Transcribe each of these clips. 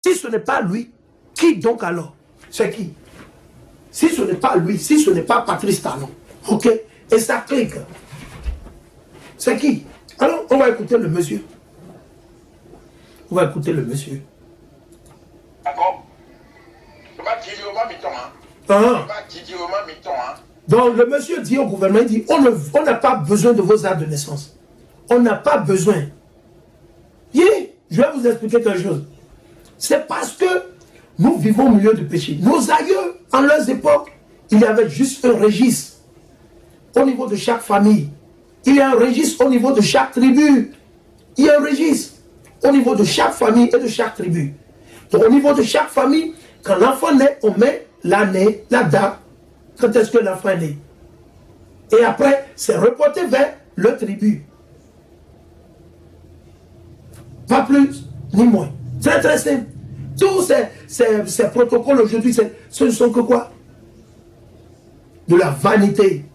Si ce n'est pas lui, qui donc alors? C'est qui? Si ce n'est pas lui, si ce n'est pas Patrice Talon, ok? Et ça clique. C'est qui? Alors, on va écouter le monsieur. On va écouter le monsieur. D'accord. Donc, le monsieur dit au gouvernement, il dit, on n'a pas besoin de vos actes de naissance. On n'a pas besoin. Je vais vous expliquer quelque chose. C'est parce que nous vivons au milieu du péché. Nos aïeux, en leurs époques, il y avait juste un registre au niveau de chaque famille. Il y a un registre au niveau de chaque tribu. Il y a un registre au niveau de chaque famille et de chaque tribu. Donc au niveau de chaque famille, quand l'enfant naît, on met l'année, la date, quand est-ce que l'enfant est né. Et après, c'est reporté vers le tribu. Pas plus, ni moins. Très très simple. Tous ces protocoles aujourd'hui, ce ne sont que quoi? De la vanité.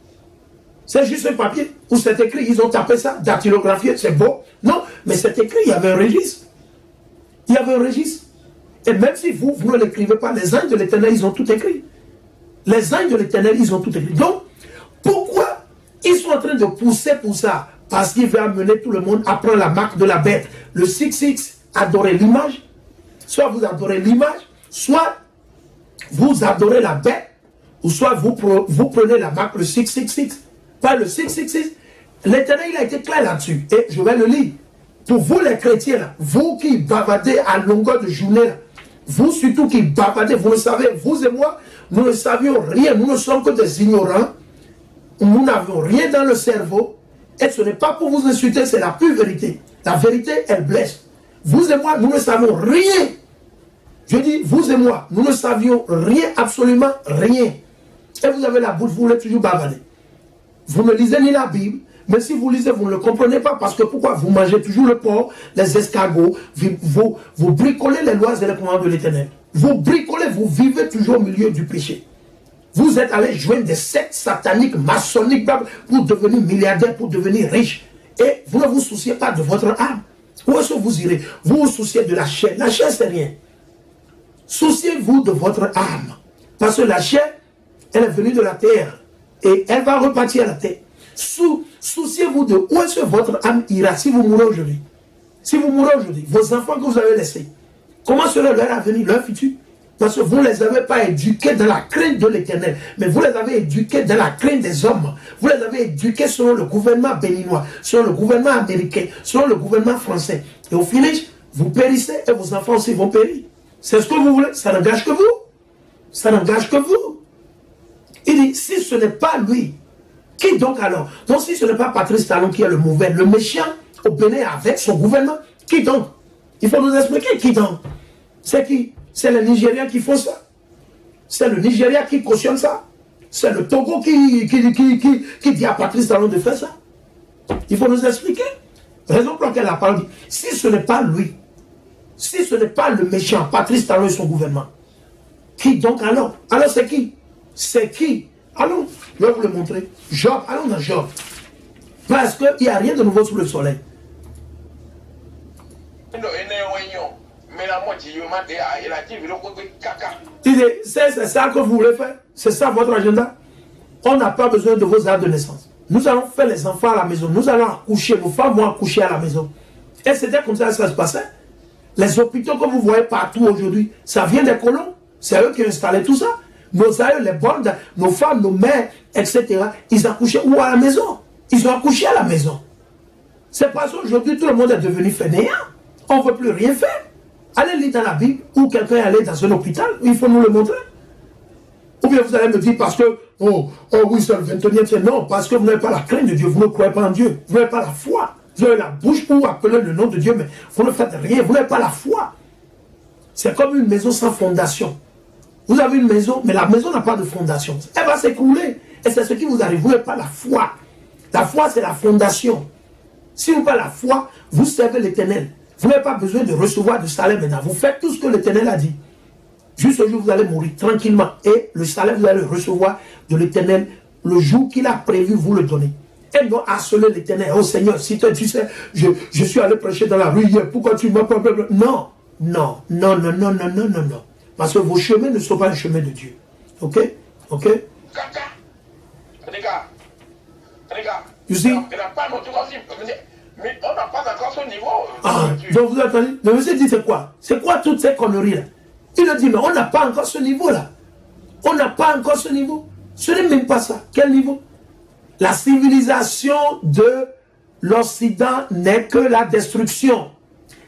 C'est juste un papier où c'est écrit, ils ont tapé ça, dactylographié, c'est beau. Non, mais c'est écrit, il y avait un registre. Il y avait un registre. Et même si vous ne l'écrivez pas, les anges de l'Éternel, ils ont tout écrit. Les anges de l'Éternel, ils ont tout écrit. Donc, pourquoi ils sont en train de pousser pour ça? Parce qu'il veut amener tout le monde à prendre la marque de la bête. Le 666, adorer l'image. Soit vous adorez l'image, soit vous adorez la bête, ou soit vous prenez la marque, le 666. Pas le 666. L'Éternel, il a été clair là-dessus. Et je vais le lire. Pour vous les chrétiens, là, vous qui bavardez à longueur de journée, là, vous surtout qui bavardez, vous le savez, vous et moi, nous ne savions rien, nous ne sommes que des ignorants, nous n'avons rien dans le cerveau, et ce n'est pas pour vous insulter, c'est la pure vérité. La vérité, elle blesse. Vous et moi, nous ne savons rien. Je dis, vous et moi, nous ne savions rien, absolument rien. Et vous avez la bouche, vous voulez toujours bavarder. Vous ne lisez ni la Bible, mais si vous lisez, vous ne le comprenez pas. Parce que pourquoi? Vous mangez toujours le porc, les escargots, vous bricolez les lois et les commandements de l'Éternel. Vous bricolez, vous vivez toujours au milieu du péché. Vous êtes allé joindre des sectes sataniques, maçonniques, pour devenir milliardaire, pour devenir riche. Et vous ne vous souciez pas de votre âme. Où est-ce que vous irez? Vous vous souciez de la chair. La chair, c'est rien. Souciez-vous de votre âme. Parce que la chair, elle est venue de la terre. Et elle va repartir à la terre. Souciez-vous de où est-ce que votre âme ira si vous mourrez aujourd'hui. Si vous mourrez aujourd'hui, vos enfants que vous avez laissés, comment sera leur avenir, leur futur? Parce que vous ne les avez pas éduqués dans la crainte de l'Éternel, mais vous les avez éduqués dans la crainte des hommes. Vous les avez éduqués selon le gouvernement béninois, selon le gouvernement américain, selon le gouvernement français. Et au finish, vous périssez et vos enfants aussi vont périr. C'est ce que vous voulez, ça n'engage que vous. Ça n'engage que vous. Il dit, si ce n'est pas lui, qui donc alors? Donc si ce n'est pas Patrice Talon qui est le mauvais, le méchant au Bénin avec son gouvernement, qui donc? Il faut nous expliquer qui donc? C'est qui? C'est les Nigériens qui font ça. C'est le Nigeria qui cautionne ça. C'est le Togo qui dit à Patrice Talon de faire ça. Il faut nous expliquer. Raison pour laquelle la parole dit, si ce n'est pas lui, si ce n'est pas le méchant, Patrice Talon et son gouvernement, qui donc alors? Alors c'est qui? C'est qui? Allons, je vais vous le montrer. Job, allons dans Job. Parce qu'il n'y a rien de nouveau sous le soleil. C'est ça que vous voulez faire? C'est ça votre agenda? On n'a pas besoin de vos actes de naissance. Nous allons faire les enfants à la maison. Nous allons accoucher. Vos femmes vont accoucher à la maison. Et c'était comme ça que ça se passait. Les hôpitaux que vous voyez partout aujourd'hui, ça vient des colons. C'est eux qui ont installé tout ça. Nos aïeux, les bonnes, nos femmes, nos mères, etc. Ils accouchaient où? À la maison. Ils ont accouché à la maison. C'est parce qu'aujourd'hui, tout le monde est devenu fainéant. On ne veut plus rien faire. Allez lire dans la Bible où quelqu'un est allé dans un hôpital, il faut nous le montrer. Ou bien vous allez me dire parce que, oh oui, c'est le 21e siècle. Non, parce que vous n'avez pas la crainte de Dieu, vous ne croyez pas en Dieu. Vous n'avez pas la foi. Vous avez la bouche pour appeler le nom de Dieu, mais vous ne faites rien, vous n'avez pas la foi. C'est comme une maison sans fondation. Vous avez une maison, mais la maison n'a pas de fondation. Elle va s'écrouler. Et c'est ce qui vous arrive. Vous n'avez pas la foi. La foi, c'est la fondation. Si vous n'avez pas la foi, vous servez l'Éternel. Vous n'avez pas besoin de recevoir de salaire maintenant. Vous faites tout ce que l'Éternel a dit. Juste au jour où vous allez mourir tranquillement. Et le salaire, vous allez le recevoir de l'Éternel. Le jour qu'il a prévu, vous le donnez. Et non harceler l'Éternel. Oh Seigneur, si toi tu sais, je suis allé prêcher dans la rue hier. Pourquoi tu m'as pas... Non. Non, non, non, non, non, non, non, non. Parce que vos chemins ne sont pas les chemins de Dieu. Ok? Ok? You see? Mais on n'a pas encore ce niveau. Ah, donc vous attendez? Le monsieur dit c'est quoi? C'est quoi toutes ces conneries-là? Il a dit, mais on n'a pas encore ce niveau-là. On n'a pas encore ce niveau. Ce n'est même pas ça. Quel niveau? La civilisation de l'Occident n'est que la destruction.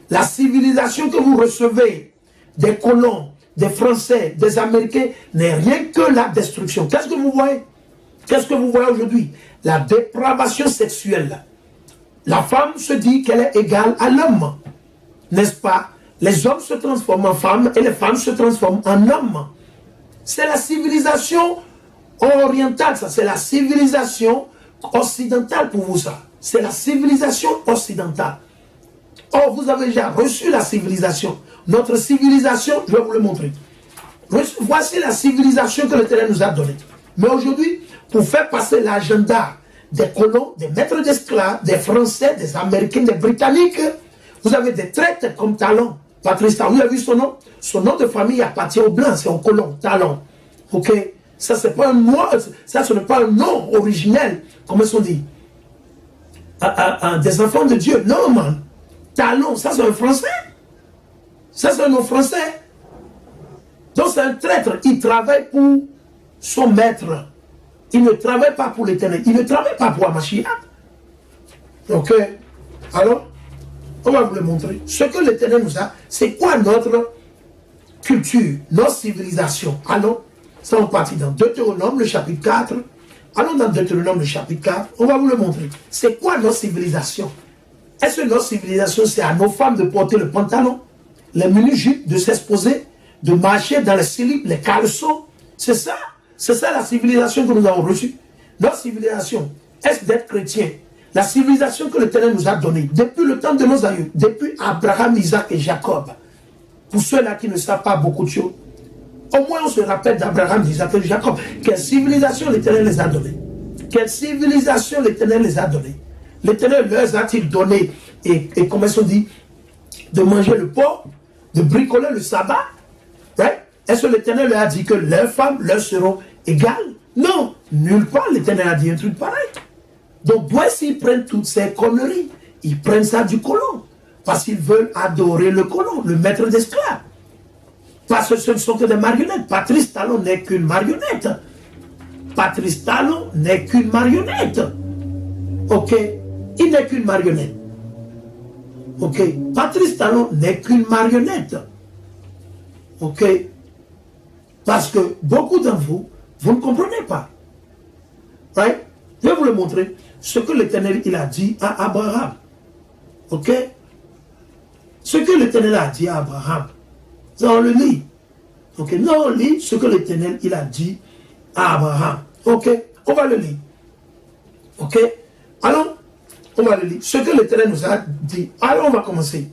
La civilisation que vous recevez des colons, des Français, des Américains, n'est rien que la destruction. Qu'est-ce que vous voyez? Qu'est-ce que vous voyez aujourd'hui? La dépravation sexuelle. La femme se dit qu'elle est égale à l'homme. N'est-ce pas? Les hommes se transforment en femmes et les femmes se transforment en hommes. C'est la civilisation orientale, ça. C'est la civilisation occidentale pour vous, ça. C'est la civilisation occidentale. Or, vous avez déjà reçu la civilisation. Notre civilisation, je vais vous le montrer. Voici la civilisation que l'Éternel nous a donnée. Mais aujourd'hui, pour faire passer l'agenda des colons, des maîtres d'esclaves, des Français, des Américains, des Britanniques, vous avez des traîtres comme Talon. Patrice Talon, vous avez vu son nom? Son nom de famille appartient aux Blancs, c'est au colon, Talon. Ok? Ça, c'est pas un nom, ça, ce n'est pas un nom originel, comment est-ce qu'on dit? Des enfants de Dieu. Non, man. Talon, ça, c'est un Français. Ça, c'est un nom français. Donc, c'est un traître. Il travaille pour son maître. Il ne travaille pas pour l'Éternel. Il ne travaille pas pour Mashiach. Ok? Alors, on va vous le montrer. Ce que l'Éternel nous a, c'est quoi notre culture, notre civilisation? Allons, ça on partit dans Deutéronome, le chapitre 4. Allons dans Deutéronome, le chapitre 4. On va vous le montrer. C'est quoi notre civilisation? Est-ce que notre civilisation, c'est à nos femmes de porter le pantalon, les mini-jupes, de s'exposer, de marcher dans les slips, les caleçons? C'est ça. C'est ça la civilisation que nous avons reçue. Notre civilisation, est-ce d'être chrétien? La civilisation que l'Éternel nous a donnée, depuis le temps de nos aïeux, depuis Abraham, Isaac et Jacob. Pour ceux-là qui ne savent pas beaucoup de choses, au moins on se rappelle d'Abraham, d'Isaac et Jacob. Quelle civilisation l'Éternel les a donnée? Quelle civilisation l'Éternel les a donnée? L'Éternel leur a-t-il donné, et comment on dit, de manger le porc, de bricoler le sabbat? Right? Est-ce que l'Éternel leur a dit que leurs femmes leur seront égales? Non, nulle part l'Éternel a dit un truc pareil. Donc, voici, ils prennent toutes ces conneries. Ils prennent ça du colon. Parce qu'ils veulent adorer le colon, le maître d'esclaves. Parce que ce ne sont que des marionnettes. Patrice Talon n'est qu'une marionnette. Patrice Talon n'est qu'une marionnette. Ok? Il n'est qu'une marionnette. Ok? Patrice Talon n'est qu'une marionnette. Ok? Parce que beaucoup d'entre vous, vous ne comprenez pas. Right? Je vais vous le montrer. Ce que l'Éternel il a dit à Abraham. Ok? Ce que l'Éternel a dit à Abraham. Ça, on le lit. Ok? Non, on lit ce que l'Éternel il a dit à Abraham. Ok? On va le lire. Ok? Allons, on va le lire. Ce que l'Éternel nous a dit. Alors, on va commencer.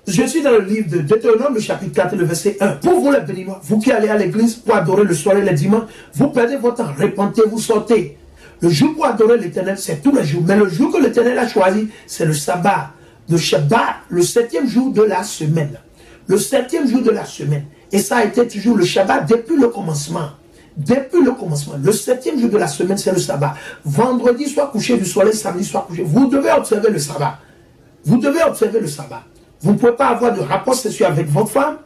Je suis dans le livre de Deutéronome, le chapitre 4, le verset 1. Pour vous, les béninois, vous qui allez à l'église pour adorer le soir et les dimanches, vous perdez votre temps. Répentez-vous, sortez. Le jour pour adorer l'Éternel, c'est tous les jours. Mais le jour que l'Éternel a choisi, c'est le sabbat, le Shabbat, le 7e jour de la semaine. Le 7e jour de la semaine. Et ça a été toujours le Shabbat depuis le commencement. Depuis le commencement. Le 7e jour de la semaine, c'est le sabbat. Vendredi, soit couché du soleil, samedi, soit couché. Vous devez observer le sabbat. Vous devez observer le sabbat. Vous ne pouvez pas avoir de rapport sexuel avec votre femme.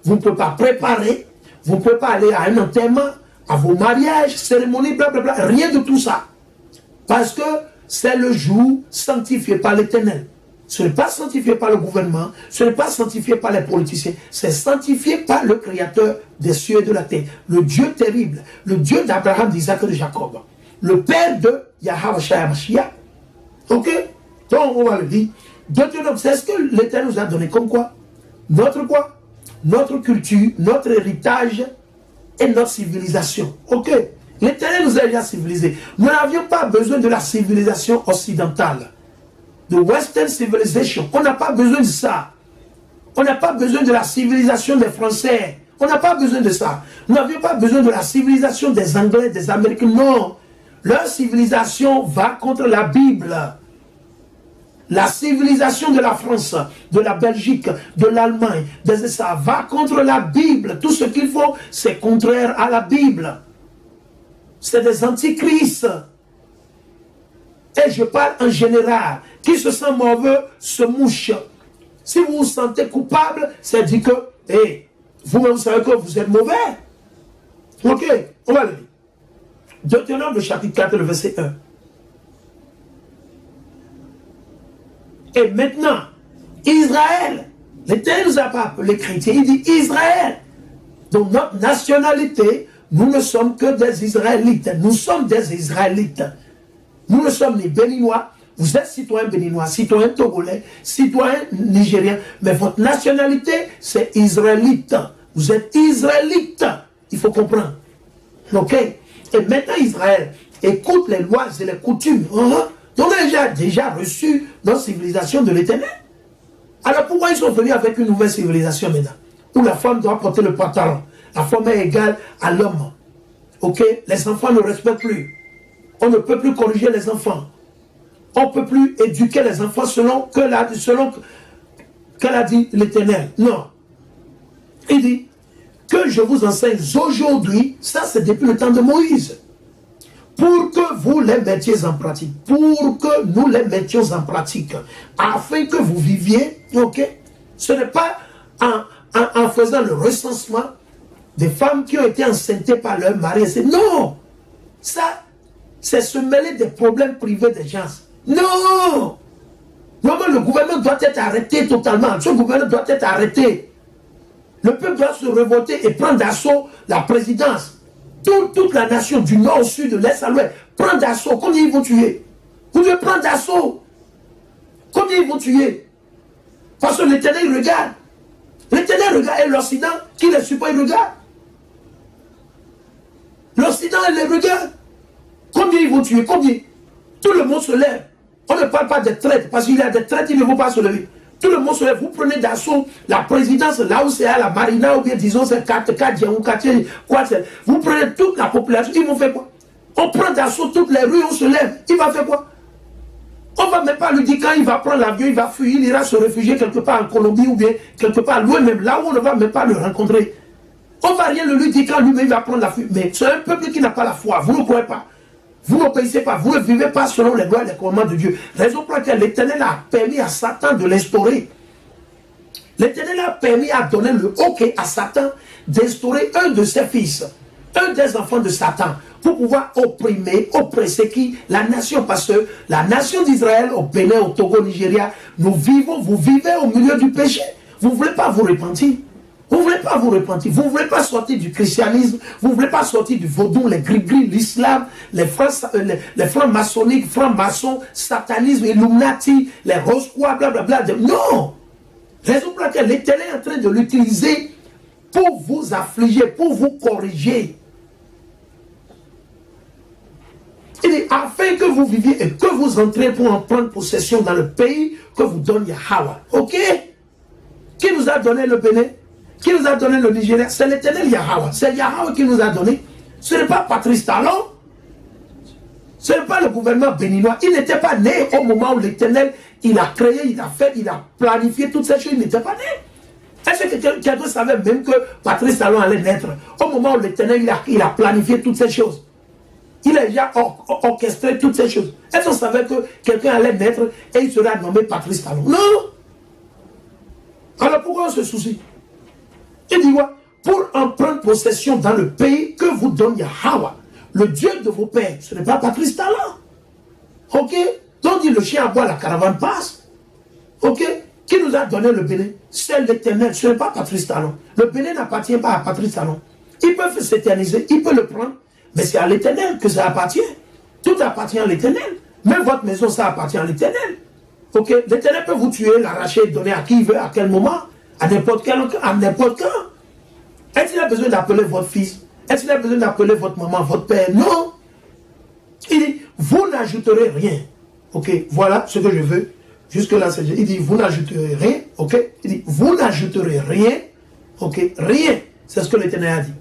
Vous ne pouvez pas préparer. Vous ne pouvez pas aller à un enterrement, à vos mariages, cérémonies, blablabla. Rien de tout ça. Parce que c'est le jour sanctifié par l'Éternel. Ce n'est pas sanctifié par le gouvernement. Ce n'est pas sanctifié par les politiciens. C'est sanctifié par le Créateur des cieux et de la terre. Le Dieu terrible. Le Dieu d'Abraham, d'Isaac et de Jacob. Le Père de Yahweh Mashiach. Ok? Donc on va le dire. Deutéronome, c'est ce que l'Éternel nous a donné comme quoi? Notre culture, notre héritage et notre civilisation. Ok? L'Éternel nous a déjà civilisés. Nous n'avions pas besoin de la civilisation occidentale. De Western Civilization. On n'a pas besoin de ça. On n'a pas besoin de la civilisation des Français. On n'a pas besoin de ça. Nous n'avions pas besoin de la civilisation des Anglais, des Américains. Non. Leur civilisation va contre la Bible. la civilisation de la France, de la Belgique, de l'Allemagne, ça va contre la Bible. Tout ce qu'ils font, c'est contraire à la Bible. C'est des antichrists. Et je parle en général. Qui se sent mauvais se mouche. Si vous vous sentez coupable, c'est dit que, vous-même savez que vous êtes mauvais. Ok, on va le dire. Deutéronome, le chapitre 4, le verset 1. Et maintenant, Israël, l'Éternel nous a pas appelé chrétiens, il dit Israël. Donc notre nationalité, nous ne sommes que des Israélites. Nous sommes des Israélites. Nous ne sommes ni béninois. Vous êtes citoyen béninois, citoyen togolais, citoyen nigérien. Mais votre nationalité, c'est israélite. Vous êtes israélite. Il faut comprendre. Ok? Et maintenant Israël écoute les lois et les coutumes. Donc on a déjà reçu notre civilisation de l'Éternel. Alors pourquoi ils sont venus avec une nouvelle civilisation maintenant? Où la femme doit porter le pantalon. La femme est égale à l'homme. Ok? Les enfants ne respectent plus. On ne peut plus corriger les enfants. On ne peut plus éduquer les enfants selon qu'elle a dit l'Éternel. Non. Il dit que je vous enseigne aujourd'hui, ça c'est depuis le temps de Moïse, pour que vous les mettiez en pratique, pour que nous les mettions en pratique, afin que vous viviez, ok? Ce n'est pas en faisant le recensement des femmes qui ont été enceintes par leur mari. Non! Ça, c'est se mêler des problèmes privés des gens. Non! Normalement, le gouvernement doit être arrêté totalement. Ce gouvernement doit être arrêté. Le peuple doit se révolter et prendre d'assaut la présidence. Toute la nation, du nord au sud, de l'est à l'ouest, prendre d'assaut. Combien ils vont tuer? Vous devez prendre d'assaut. Combien ils vont tuer? Parce que l'Éternel regarde. L'Éternel regarde et l'Occident, qui les suit pas, il regarde. L'Occident, il les regarde. Combien ils vont tuer? Combien? Tout le monde se lève. On ne parle pas des traites, parce qu'il y a des traites, ils ne vont pas se lever. Tout le monde se lève. Vous prenez d'assaut la présidence, là où c'est à la Marina, ou bien disons c'est 4 ou 4, quoi c'est. Vous prenez toute la population, ils vont faire quoi? On prend d'assaut toutes les rues, on se lève. Il va faire quoi? On ne va même pas lui dire quand il va prendre l'avion, il va fuir, il ira se réfugier quelque part en Colombie ou bien quelque part loin même, là où on ne va même pas le rencontrer. On ne va rien le lui dire quand lui-même va prendre la fuite. Mais c'est un peuple qui n'a pas la foi, vous ne croyez pas. Vous n'obéissez pas, vous ne vivez pas selon les lois et les commandements de Dieu. Raison pour laquelle l'Éternel a permis à Satan de l'instaurer. L'Éternel a permis à donner le OK à Satan d'instaurer un de ses fils, un des enfants de Satan, pour pouvoir opprimer, oppresser qui? La nation. Parce que la nation d'Israël, au Bénin, au Togo, au Nigeria, nous vivons, vous vivez au milieu du péché. Vous ne voulez pas vous repentir. Vous ne voulez pas vous repentir, vous ne voulez pas sortir du christianisme, vous ne voulez pas sortir du vaudou, les gris-gris, l'islam, les francs maçonniques, francs-maçons, satanisme, Illuminati, les rose-croix, blablabla. Non! Raison pour laquelle l'Éternel est en train de l'utiliser pour vous affliger, pour vous corriger. Il dit, afin que vous viviez et que vous entrez pour en prendre possession dans le pays que vous donne Yahweh. Ok? Qui nous a donné le Bénin? Qui nous a donné le Nigeria? C'est l'Éternel Yahweh. C'est Yahweh qui nous a donné. Ce n'est pas Patrice Talon. Ce n'est pas le gouvernement béninois. Il n'était pas né au moment où l'Éternel, il a créé, il a fait, il a planifié toutes ces choses. Il n'était pas né. Est-ce que quelqu'un savait même que Patrice Talon allait naître? Au moment où l'Éternel, il a planifié toutes ces choses. Il a déjà orchestré toutes ces choses. Est-ce qu'on savait que quelqu'un allait naître et il sera nommé Patrice Talon? Non. Alors pourquoi on se soucie? Il dit quoi? Pour en prendre possession dans le pays que vous donne Yahweh, le Dieu de vos pères. Ce n'est pas Patrice Talon. Ok? Donc dit le chien aboie, la caravane passe. Ok? Qui nous a donné le Bénin? C'est l'Éternel, ce n'est pas Patrice Talon. Le Bénin n'appartient pas à Patrice Talon. Ils peuvent s'éterniser, ils peuvent le prendre, mais c'est à l'Éternel que ça appartient. Tout appartient à l'Éternel. Même votre maison, ça appartient à l'Éternel. Ok? L'Éternel peut vous tuer, l'arracher, donner à qui il veut, à quel moment. À n'importe quand. Est-ce qu'il a besoin d'appeler votre fils? Est-ce qu'il a besoin d'appeler votre maman, votre père? Non. Il dit, vous n'ajouterez rien. Ok, voilà ce que je veux. Jusque-là, c'est il dit, vous n'ajouterez rien. Ok, il dit, vous n'ajouterez rien. Ok, rien. C'est ce que l'Éternel a dit.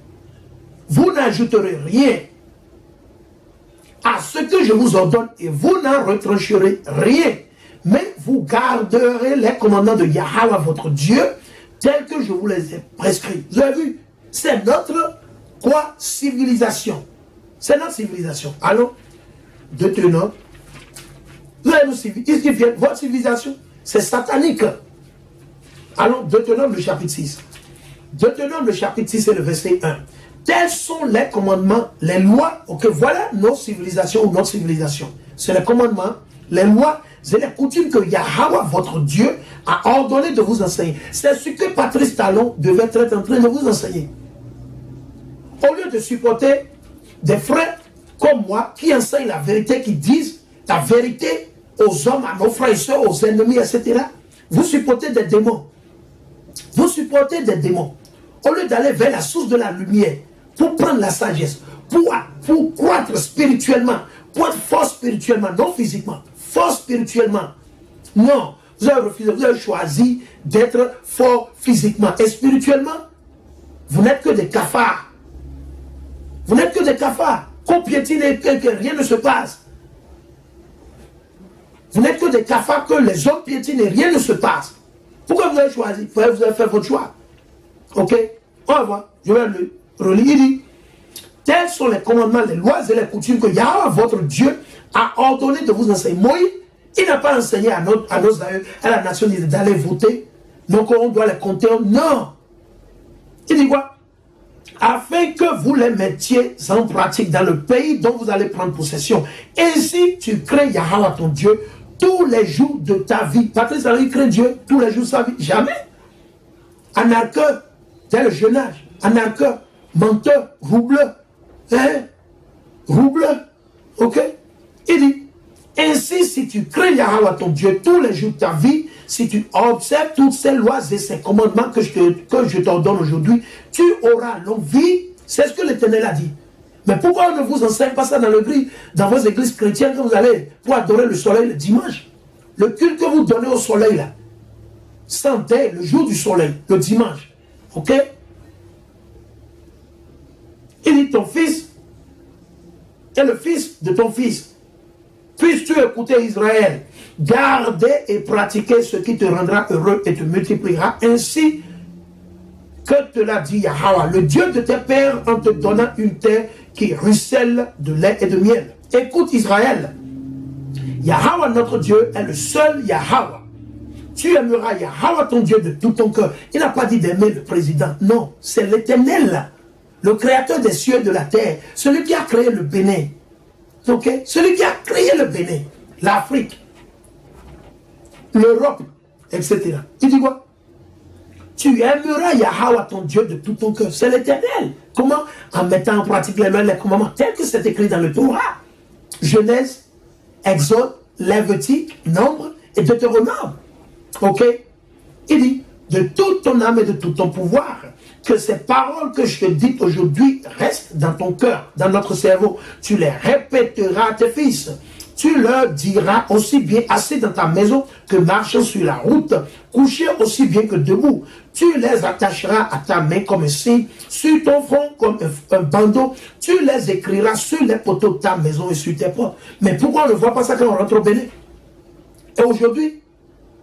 Vous n'ajouterez rien à ce que je vous ordonne et vous n'en retrancherez rien. mais vous garderez les commandements de Yahweh votre Dieu, tels que je vous les ai prescrits. Vous avez vu? C'est notre quoi? Civilisation. C'est notre civilisation. Allons, Deutéronome. Vous avez nos civilisations. Votre civilisation, c'est satanique. Allons, Deutéronome, le chapitre 6. Deutéronome, le chapitre 6 et le verset 1. Tels sont les commandements, les lois. Ok, voilà nos civilisations ou notre civilisation. C'est les commandements, les lois et les coutumes que Yahweh, votre Dieu, a ordonné de vous enseigner. C'est ce que Patrice Talon devait être en train de vous enseigner. Au lieu de supporter des frères comme moi qui enseignent la vérité, qui disent la vérité aux hommes, à nos frères et sœurs, aux ennemis, etc. Vous supportez des démons. Vous supportez des démons. Au lieu d'aller vers la source de la lumière, pour prendre la sagesse, pour croître spirituellement, pour être fort spirituellement, non physiquement, fort spirituellement. Non, vous avez refusé, vous avez choisi d'être fort physiquement. Et spirituellement, vous n'êtes que des cafards. Vous n'êtes que des cafards. Qu'on piétine et que rien ne se passe. Vous n'êtes que des cafards que les hommes piétinent et rien ne se passe. Pourquoi vous avez choisi? Vous avez fait votre choix. Ok? On va voir. Je vais le relire. Il dit, tels sont les commandements, les lois et les coutumes que Yahweh, votre Dieu, a ordonné de vous enseigner. Moïse, il n'a pas enseigné à la nation d'aller voter. Donc on doit les compter. Non. Il dit quoi? Afin que vous les mettiez en pratique dans le pays dont vous allez prendre possession. Ainsi, tu crées Yahweh ton Dieu tous les jours de ta vie. Patrice, il crée Dieu tous les jours de sa vie. Jamais. Anarcheur, dès le jeune âge. Anarcheur, menteur, roubleur. Hein? Roubleur. Ok? Il dit, ainsi, si tu crées Yahweh ton Dieu tous les jours de ta vie, si tu observes toutes ces lois et ces commandements que je t'ordonne aujourd'hui, tu auras longue vie. C'est ce que l'Éternel a dit. Mais pourquoi on ne vous enseigne pas ça dans vos églises chrétiennes quand vous allez pour adorer le soleil le dimanche? Le culte que vous donnez au soleil là, sentez le jour du soleil, le dimanche. Ok? Il dit ton fils et le fils de ton fils. Puisses-tu écouter Israël, garder et pratiquer ce qui te rendra heureux et te multipliera ainsi que te l'a dit Yahweh, le Dieu de tes pères, en te donnant une terre qui ruisselle de lait et de miel. Écoute Israël, Yahweh notre Dieu est le seul Yahweh. Tu aimeras Yahweh ton Dieu de tout ton cœur. Il n'a pas dit d'aimer le président, non, c'est l'Éternel, le créateur des cieux et de la terre, celui qui a créé le Bénin. Ok? Celui qui a créé le Bénin, l'Afrique, l'Europe, etc. Il dit quoi? Tu aimeras Yahweh ton Dieu de tout ton cœur. C'est l'Éternel. Comment? En mettant en pratique les lois et les commandements tels que c'est écrit dans le Torah. Genèse, Exode, Lévitique, Nombre et Deutéronome. Ok? Il dit, de toute ton âme et de tout ton pouvoir, que ces paroles que je te dis aujourd'hui restent dans ton cœur, dans notre cerveau. Tu les répéteras à tes fils. Tu leur diras aussi bien assis dans ta maison que marchant sur la route, couché aussi bien que debout. Tu les attacheras à ta main comme un signe, sur ton front comme un bandeau. Tu les écriras sur les poteaux de ta maison et sur tes portes. Mais pourquoi on ne voit pas ça quand on rentre au Bénin? Et aujourd'hui,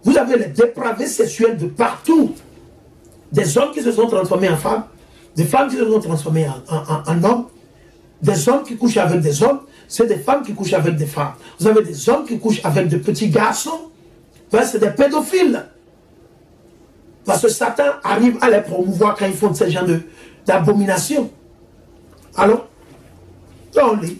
vous avez les dépravés sexuels de partout. Des hommes qui se sont transformés en femmes, des femmes qui se sont transformées en hommes, des hommes qui couchent avec des hommes, c'est des femmes qui couchent avec des femmes. Vous avez des hommes qui couchent avec de petits garçons, c'est des pédophiles. Parce que Satan arrive à les promouvoir quand ils font ce genre d'abomination. Alors, on lit.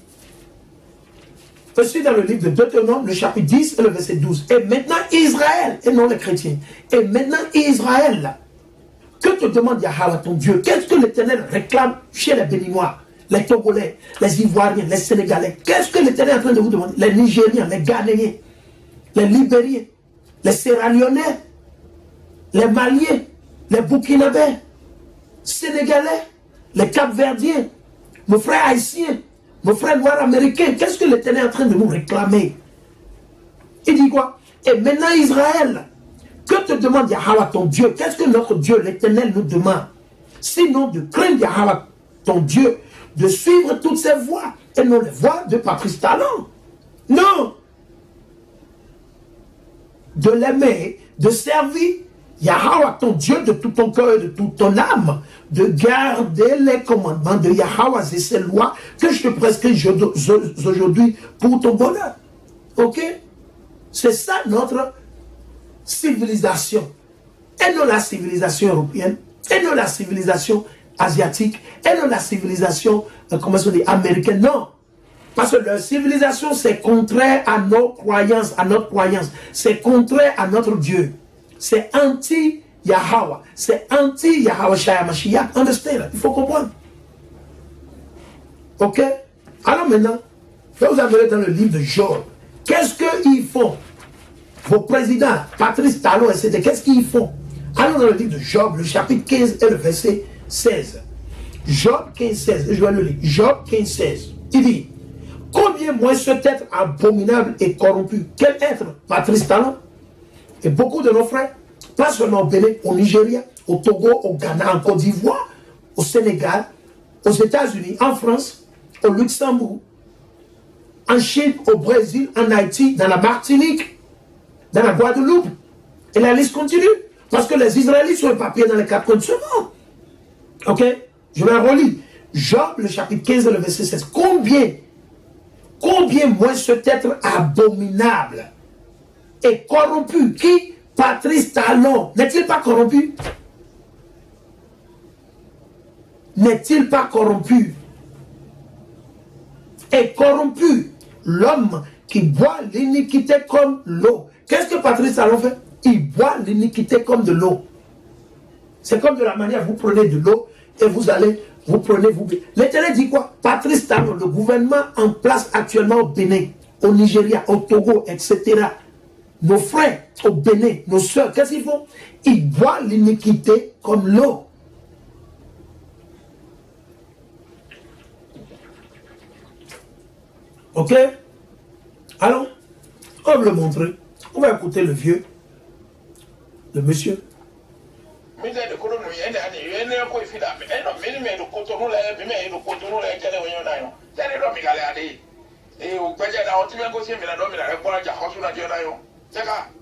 Je suis dans le livre de Deutéronome, le chapitre 10 et le verset 12. Et maintenant Israël, et non les chrétiens, et maintenant Israël, que te demande Yahweh ton Dieu? Qu'est-ce que l'Éternel réclame chez les Béninois, les Togolais, les Ivoiriens, les Sénégalais? Qu'est-ce que l'Éternel est en train de vous demander? Les Nigériens, les Ghanéens, les Libériens, les Sierra-Léonais, les Maliens, les Burkinabés, Sénégalais, les Cap-Verdiens, nos frères haïtiens, nos frères noirs américains. Qu'est-ce que l'Éternel est en train de nous réclamer? Il dit quoi? Et maintenant Israël, que te demande Yahweh ton Dieu? Qu'est-ce que notre Dieu, l'Éternel, nous demande? Sinon de craindre Yahweh ton Dieu, de suivre toutes ses voies, et non les voies de Patrice Talon. Non! de l'aimer, de servir Yahweh, ton Dieu, de tout ton cœur et de toute ton âme, de garder les commandements de Yahweh et ses lois que je te prescris aujourd'hui pour ton bonheur. Ok? C'est ça notre civilisation. Et non la civilisation européenne, et non la civilisation asiatique, et non la civilisation, comment on dit, américaine. Non. Parce que leur civilisation, c'est contraire à nos croyances, à notre croyance. C'est contraire à notre Dieu. C'est anti-Yahweh. C'est anti-Yahweh Shaya Mashiach. Understand? Il faut comprendre. Ok? Alors maintenant, je vais vous amener dans le livre de Job. Qu'est-ce qu'ils font? Vos présidents, Patrice Talon, etc. Qu'est-ce qu'ils font? Allons dans le livre de Job, le chapitre 15 et le verset 16. Job 15, 16. Je vais le lire. Job 15, 16. Il dit, combien moins cet être abominable et corrompu? Quel être? Patrice Talon. Et beaucoup de nos frères, pas seulement au Bénin, au Nigeria, au Togo, au Ghana, en Côte d'Ivoire, au Sénégal, aux États-Unis, en France, au Luxembourg, en Chine, au Brésil, en Haïti, dans la Martinique, dans la Guadeloupe. Et la liste continue. Parce que les Israélites sont éparpillés dans les quatre coins de ce monde. Ok? Je vais relire. Job, le chapitre 15, le verset 16. Combien moins cet être abominable et corrompu, qui, Patrice Talon, n'est-il pas corrompu? N'est-il pas corrompu? Et corrompu, l'homme qui boit l'iniquité comme l'eau. Qu'est-ce que Patrice Talon fait? Il boit l'iniquité comme de l'eau. C'est comme de la manière, vous prenez de l'eau et vous allez, vous prenez, vous... L'Éternel dit quoi? Patrice Talon, le gouvernement en place actuellement au Bénin, au Nigeria, au Togo, etc. Nos frères au Bénin, nos soeurs, qu'est-ce qu'ils font? Ils boivent l'iniquité comme l'eau. Ok? Alors, on va le montrer. On va écouter le vieux, le monsieur.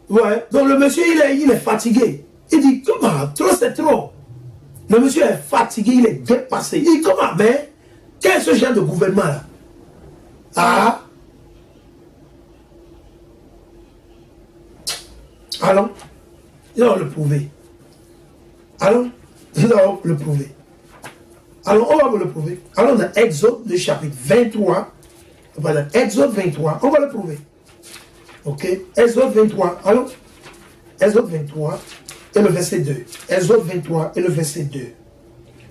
Ouais, donc le monsieur, il est fatigué. Il dit, comment? Trop, c'est trop. Le monsieur est fatigué, il est dépassé. Il dit, comment? Mais, quel est ce genre de gouvernement là? Ah? Allons, nous allons le prouver. Allons, nous allons le prouver. Allons, on va vous le prouver. Allons dans Exode, le chapitre 23. Voilà, Exode 23, on va le prouver. Ok, Exode 23, allons. Exode 23 et le verset 2. Exode 23 et le verset 2.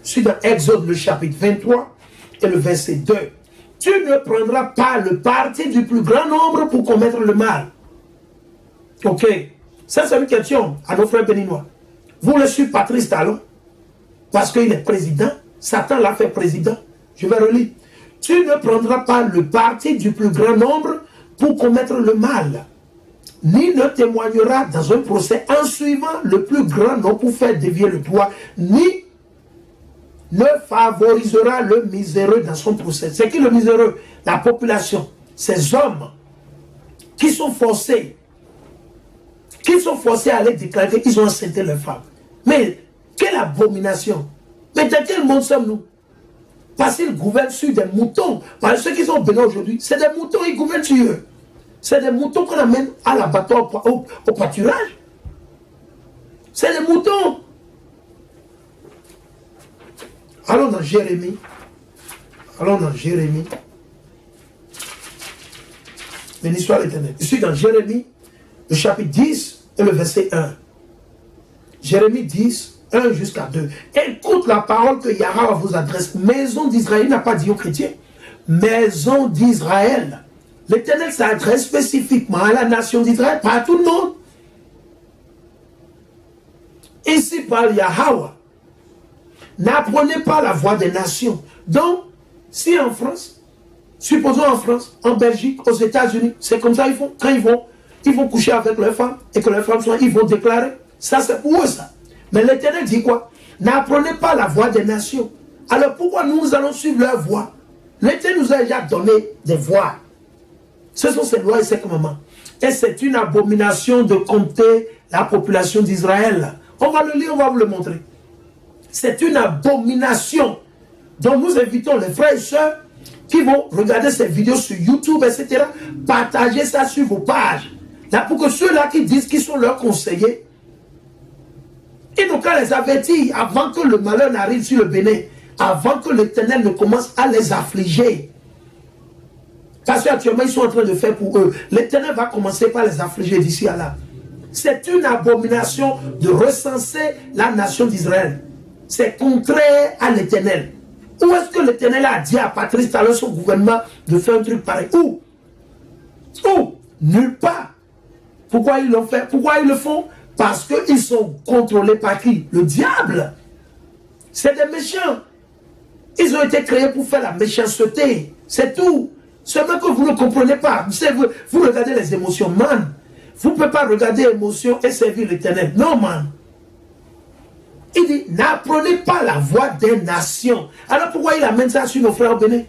Je suis dans Exode, le chapitre 23 et le verset 2. Tu ne prendras pas le parti du plus grand nombre pour commettre le mal. Ok. Ça, c'est une question à nos frères béninois. Vous le suivez Patrice Talon, parce qu'il est président. Satan l'a fait président. Je vais relire. Tu ne prendras pas le parti du plus grand nombre pour commettre le mal, ni ne témoigneras dans un procès en suivant le plus grand nombre pour faire dévier le droit, ni ne favorisera le miséreux dans son procès. C'est qui le miséreux? La population. Ces hommes qui sont forcés à aller déclarer qu'ils ont enceinté leurs femmes. Mais quelle abomination! Mais dans quel monde sommes-nous? Parce qu'ils gouvernent sur des moutons. Parce que ceux qui sont bénis aujourd'hui, c'est des moutons, ils gouvernent sur eux. C'est des moutons qu'on amène à l'abattoir au pâturage. C'est des moutons. Allons dans Jérémie. Allons dans Jérémie. Béni soit l'Éternel. Je suis dans Jérémie, le chapitre 10 et le verset 1. Jérémie 10, 1 jusqu'à 2. Écoute la parole que Yahweh vous adresse. Maison d'Israël, il n'a pas dit aux chrétiens. Maison d'Israël. L'Éternel s'adresse spécifiquement à la nation d'Israël, pas à tout le monde. Ici parle Yahweh. N'apprenez pas la voix des nations. Donc, si en France, supposons en France, en Belgique, aux États-Unis, c'est comme ça ils font. Quand ils vont coucher avec leurs femmes et que leurs femmes sont, ils vont déclarer. Ça, c'est pour eux, ça. Mais l'Éternel dit quoi? N'apprenez pas la voix des nations. Alors pourquoi nous allons suivre leur voix? L'Éternel nous a déjà donné des voix. Ce sont ses lois et ses commandements. Et c'est une abomination de compter la population d'Israël. On va le lire, on va vous le montrer. C'est une abomination. Donc nous invitons les frères et sœurs qui vont regarder ces vidéos sur YouTube, etc. Partagez ça sur vos pages. Là, pour que ceux-là qui disent qu'ils sont leurs conseillers, ils n'ont qu'à les avertir avant que le malheur n'arrive sur le Bénin, avant que l'Éternel ne commence à les affliger. Parce qu'actuellement, ils sont en train de faire pour eux. L'Éternel va commencer par les affliger d'ici à là. C'est une abomination de recenser la nation d'Israël. C'est contraire à l'Éternel. Où est-ce que l'Éternel a dit à Patrice Talon, son gouvernement, de faire un truc pareil? Où? Où? Nulle part. Pourquoi ils l'ont fait? Pourquoi ils le font? Parce qu'ils sont contrôlés par qui? Le diable. C'est des méchants. Ils ont été créés pour faire la méchanceté. C'est tout. Seulement que vous ne comprenez pas. Vous regardez les émotions, man. Vous ne pouvez pas regarder les émotions et servir l'Éternel. Non, man. Il dit, n'apprenez pas la voix des nations. Alors pourquoi il amène ça sur nos frères au Bénin?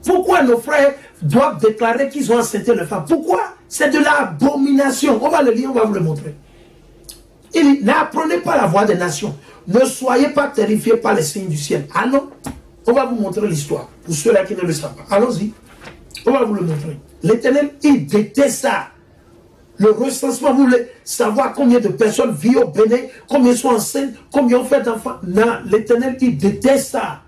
Pourquoi nos frères doivent déclarer qu'ils ont enceinté les femmes? Pourquoi? C'est de l'abomination. On va le lire, on va vous le montrer. Il dit, n'apprenez pas la voix des nations. Ne soyez pas terrifiés par les signes du ciel. Ah non, on va vous montrer l'histoire. Pour ceux-là qui ne le savent pas. Allons-y. On va vous le montrer. L'Éternel, il déteste ça. Le recensement, vous voulez savoir combien de personnes vivent au Bénin, combien sont enceintes, combien ont fait d'enfants. Non, l'Éternel, il déteste ça.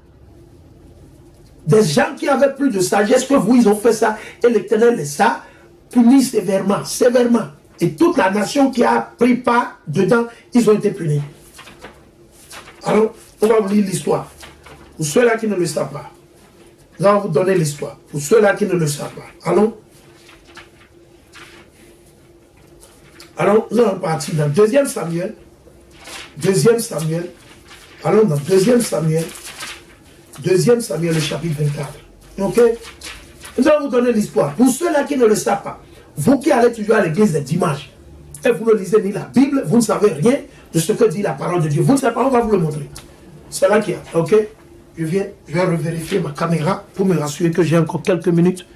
Des gens qui avaient plus de sagesse que vous, ils ont fait ça. Et l'Éternel les a punis sévèrement, sévèrement. Et toute la nation qui a pris part dedans, ils ont été punis. Alors, on va vous lire l'histoire. Pour ceux-là qui ne le savent pas. Nous allons vous donner l'histoire. Pour ceux-là qui ne le savent pas. Allons. Alors, nous allons partir dans 2 Samuel. 2 Samuel. Allons dans 2 Samuel. 2 Samuel, le chapitre 24. Ok? Nous allons vous donner l'histoire. Pour ceux-là qui ne le savent pas, vous qui allez toujours à l'église les dimanches, et vous ne lisez ni la Bible, vous ne savez rien de ce que dit la parole de Dieu. Vous ne savez pas, on va vous le montrer. C'est là qu'il y a. Ok? Je vais revérifier ma caméra pour me rassurer que j'ai encore quelques minutes